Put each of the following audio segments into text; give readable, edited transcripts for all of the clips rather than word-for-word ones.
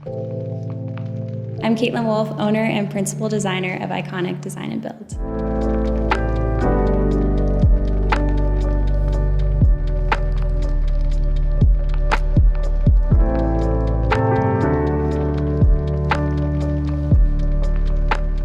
I'm Kaitlyn Wolfe, owner and principal designer of ICONOIC Design and Build.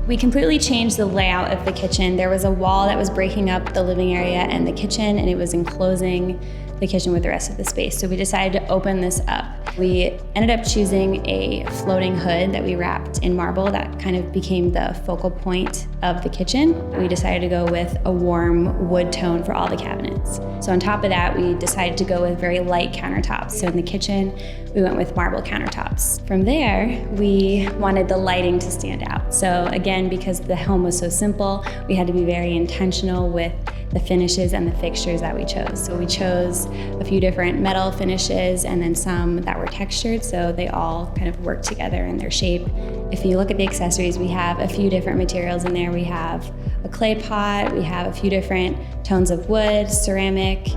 We completely changed the layout of the kitchen. There was a wall that was breaking up the living area and the kitchen, and it was enclosing the kitchen with the rest of the space. So we decided to open this up. We ended up choosing a floating hood that we wrapped in marble that kind of became the focal point of the kitchen. We decided to go with a warm wood tone for all the cabinets. So on top of that, we decided to go with very light countertops. So in the kitchen, we went with marble countertops. From there, we wanted the lighting to stand out. So again, because the home was so simple, we had to be very intentional with the finishes and the fixtures that we chose. So we chose a few different metal finishes and then some that were textured, so they all kind of work together in their shape. If you look at the accessories, we have a few different materials in there. We have a clay pot, we have a few different tones of wood, ceramic,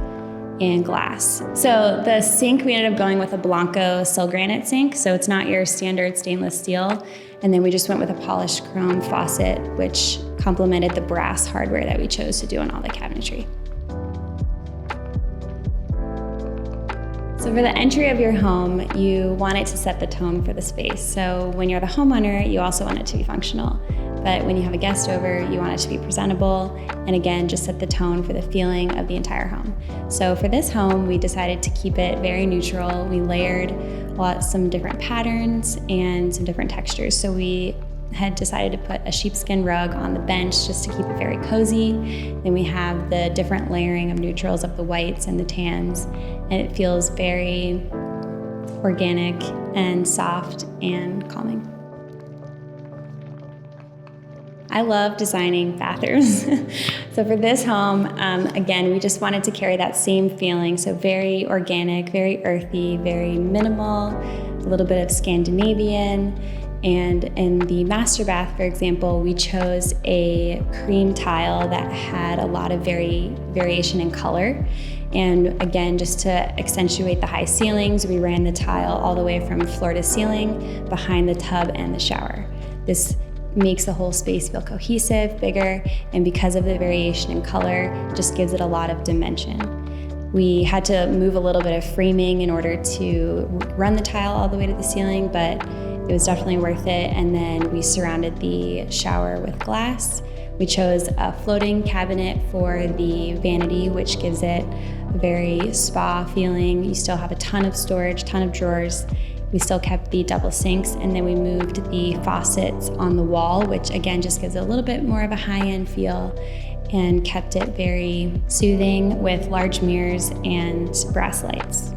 and glass. So the sink, we ended up going with a Blanco sill granite sink, so it's not your standard stainless steel. And then we just went with a polished chrome faucet, which complemented the brass hardware that we chose to do on all the cabinetry. So for the entry of your home, you want it to set the tone for the space. So when you're the homeowner, you also want it to be functional. But when you have a guest over, you want it to be presentable, and again, just set the tone for the feeling of the entire home. So for this home, we decided to keep it very neutral. We layered some different patterns and some different textures. So we had decided to put a sheepskin rug on the bench just to keep it very cozy. Then we have the different layering of neutrals of the whites and the tans, and it feels very organic and soft and calming. I love designing bathrooms. So for this home, again, we just wanted to carry that same feeling. So very organic, very earthy, very minimal, a little bit of Scandinavian. And in the master bath, for example, we chose a cream tile that had a lot of variation in color. And again, just to accentuate the high ceilings, we ran the tile all the way from floor to ceiling behind the tub and the shower. This makes the whole space feel cohesive, bigger, and because of the variation in color, just gives it a lot of dimension. We had to move a little bit of framing in order to run the tile all the way to the ceiling, but it was definitely worth it. And then we surrounded the shower with glass. We chose a floating cabinet for the vanity, which gives it a very spa feeling. You still have a ton of storage, ton of drawers. We still kept the double sinks, and then we moved the faucets on the wall, which again just gives it a little bit more of a high-end feel, and kept it very soothing with large mirrors and brass lights.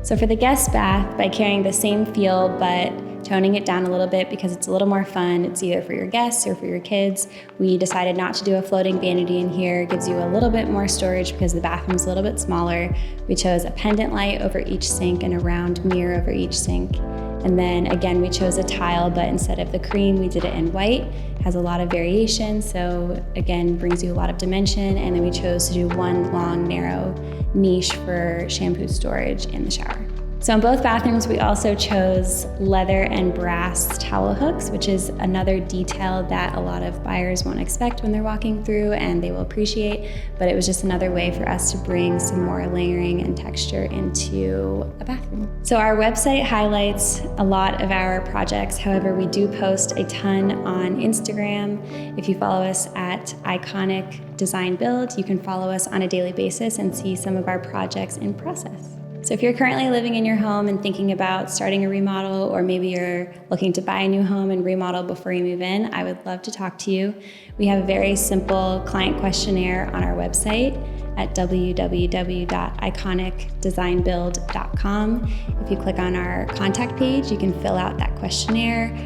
So for the guest bath, by carrying the same feel but toning it down a little bit because it's a little more fun, it's either for your guests or for your kids, we decided not to do a floating vanity in here. It gives you a little bit more storage because the bathroom's a little bit smaller. We chose a pendant light over each sink and a round mirror over each sink. And then again, we chose a tile, but instead of the cream, we did it in white. It has a lot of variation, so again, brings you a lot of dimension. And then we chose to do one long, narrow niche for shampoo storage in the shower. So in both bathrooms, we also chose leather and brass towel hooks, which is another detail that a lot of buyers won't expect when they're walking through, and they will appreciate, but it was just another way for us to bring some more layering and texture into a bathroom. So our website highlights a lot of our projects. However, we do post a ton on Instagram. If you follow us at ICONIC Design Build, you can follow us on a daily basis and see some of our projects in process. So if you're currently living in your home and thinking about starting a remodel, or maybe you're looking to buy a new home and remodel before you move in, I would love to talk to you. We have a very simple client questionnaire on our website at www.iconicdesignbuild.com. If you click on our contact page, you can fill out that questionnaire,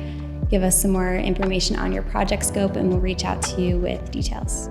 give us some more information on your project scope, and we'll reach out to you with details.